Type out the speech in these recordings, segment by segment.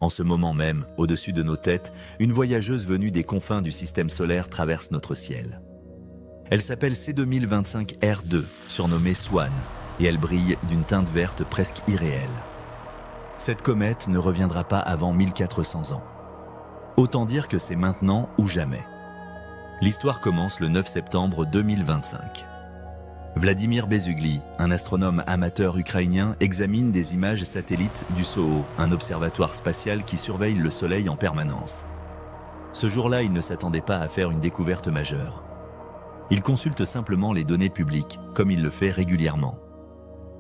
En ce moment même, au-dessus de nos têtes, une voyageuse venue des confins du système solaire traverse notre ciel. Elle s'appelle C2025R2, surnommée Swan, et elle brille d'une teinte verte presque irréelle. Cette comète ne reviendra pas avant 1400 ans. Autant dire que c'est maintenant ou jamais. L'histoire commence le 9 septembre 2025. Vladimir Bezugli, un astronome amateur ukrainien, examine des images satellites du SOHO, un observatoire spatial qui surveille le Soleil en permanence. Ce jour-là, il ne s'attendait pas à faire une découverte majeure. Il consulte simplement les données publiques, comme il le fait régulièrement.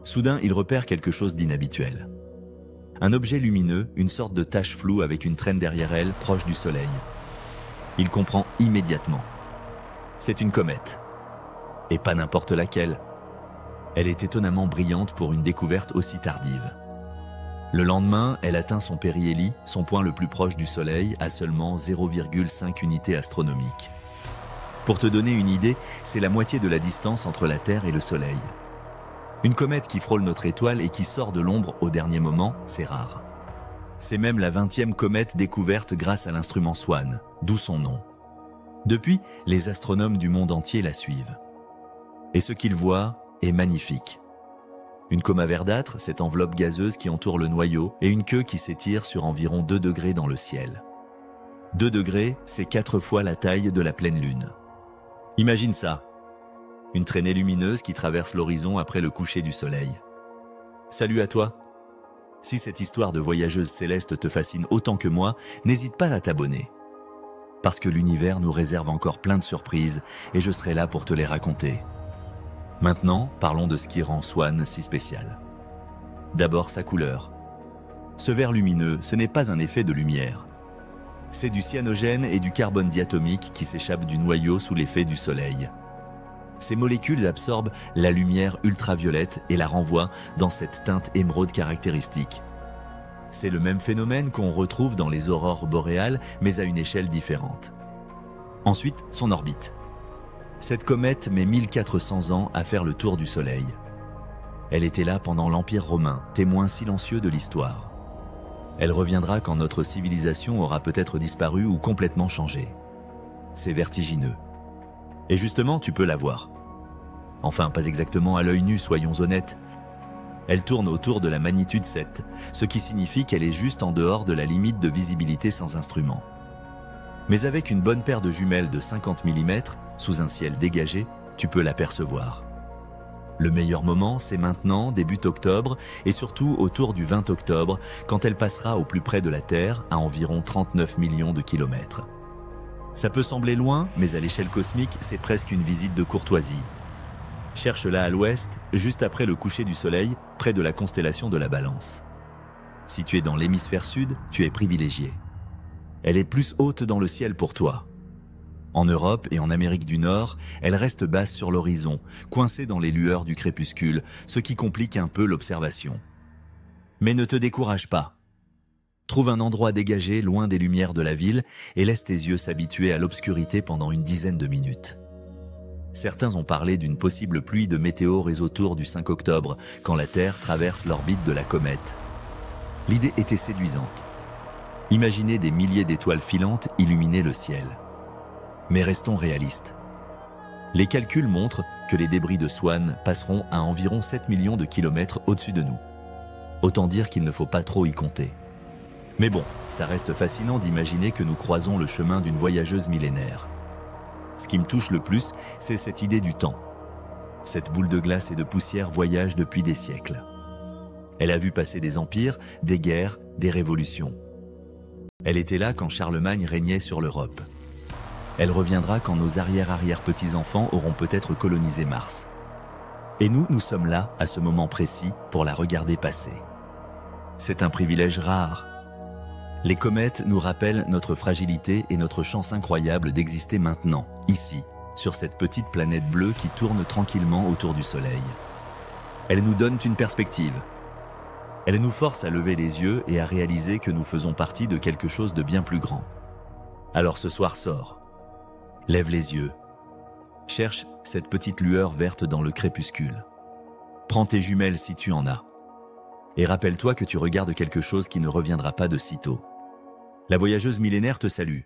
Soudain, il repère quelque chose d'inhabituel. Un objet lumineux, une sorte de tache floue avec une traîne derrière elle, proche du Soleil. Il comprend immédiatement. C'est une comète. Et pas n'importe laquelle. Elle est étonnamment brillante pour une découverte aussi tardive. Le lendemain, elle atteint son périhélie, son point le plus proche du Soleil, à seulement 0,5 unités astronomiques. Pour te donner une idée, c'est la moitié de la distance entre la Terre et le Soleil. Une comète qui frôle notre étoile et qui sort de l'ombre au dernier moment, c'est rare. C'est même la 20e comète découverte grâce à l'instrument Swan, d'où son nom. Depuis, les astronomes du monde entier la suivent. Et ce qu'ils voient est magnifique. Une coma verdâtre, cette enveloppe gazeuse qui entoure le noyau, et une queue qui s'étire sur environ 2 degrés dans le ciel. 2 degrés, c'est 4 fois la taille de la pleine lune. Imagine ça. Une traînée lumineuse qui traverse l'horizon après le coucher du soleil. Salut à toi. Si cette histoire de voyageuse céleste te fascine autant que moi, n'hésite pas à t'abonner. Parce que l'univers nous réserve encore plein de surprises et je serai là pour te les raconter. Maintenant, parlons de ce qui rend Swan si spécial. D'abord sa couleur. Ce vert lumineux, ce n'est pas un effet de lumière. C'est du cyanogène et du carbone diatomique qui s'échappent du noyau sous l'effet du soleil. Ces molécules absorbent la lumière ultraviolette et la renvoient dans cette teinte émeraude caractéristique. C'est le même phénomène qu'on retrouve dans les aurores boréales, mais à une échelle différente. Ensuite, son orbite. Cette comète met 1400 ans à faire le tour du Soleil. Elle était là pendant l'Empire romain, témoin silencieux de l'histoire. Elle reviendra quand notre civilisation aura peut-être disparu ou complètement changé. C'est vertigineux. Et justement, tu peux la voir. Enfin, pas exactement à l'œil nu, soyons honnêtes. Elle tourne autour de la magnitude 7, ce qui signifie qu'elle est juste en dehors de la limite de visibilité sans instrument. Mais avec une bonne paire de jumelles de 50 mm, sous un ciel dégagé, tu peux l'apercevoir. Le meilleur moment, c'est maintenant, début octobre, et surtout autour du 20 octobre, quand elle passera au plus près de la Terre, à environ 39 millions de kilomètres. Ça peut sembler loin, mais à l'échelle cosmique, c'est presque une visite de courtoisie. Cherche-la à l'ouest, juste après le coucher du Soleil, près de la constellation de la Balance. Si tu es dans l'hémisphère sud, tu es privilégié. Elle est plus haute dans le ciel pour toi. En Europe et en Amérique du Nord, elle reste basse sur l'horizon, coincée dans les lueurs du crépuscule, ce qui complique un peu l'observation. Mais ne te décourage pas. Trouve un endroit dégagé, loin des lumières de la ville, et laisse tes yeux s'habituer à l'obscurité pendant une dizaine de minutes. Certains ont parlé d'une possible pluie de météores autour du 5 octobre, quand la Terre traverse l'orbite de la comète. L'idée était séduisante. Imaginez des milliers d'étoiles filantes illuminer le ciel. Mais restons réalistes. Les calculs montrent que les débris de Swan passeront à environ 7 millions de kilomètres au-dessus de nous. Autant dire qu'il ne faut pas trop y compter. Mais bon, ça reste fascinant d'imaginer que nous croisons le chemin d'une voyageuse millénaire. Ce qui me touche le plus, c'est cette idée du temps. Cette boule de glace et de poussière voyage depuis des siècles. Elle a vu passer des empires, des guerres, des révolutions. Elle était là quand Charlemagne régnait sur l'Europe. Elle reviendra quand nos arrière-arrière-petits-enfants auront peut-être colonisé Mars. Et nous sommes là, à ce moment précis, pour la regarder passer. C'est un privilège rare. Les comètes nous rappellent notre fragilité et notre chance incroyable d'exister maintenant, ici, sur cette petite planète bleue qui tourne tranquillement autour du Soleil. Elles nous donnent une perspective. Elles nous forcent à lever les yeux et à réaliser que nous faisons partie de quelque chose de bien plus grand. Alors ce soir sors. Lève les yeux. Cherche cette petite lueur verte dans le crépuscule. Prends tes jumelles si tu en as. Et rappelle-toi que tu regardes quelque chose qui ne reviendra pas de sitôt. La voyageuse millénaire te salue.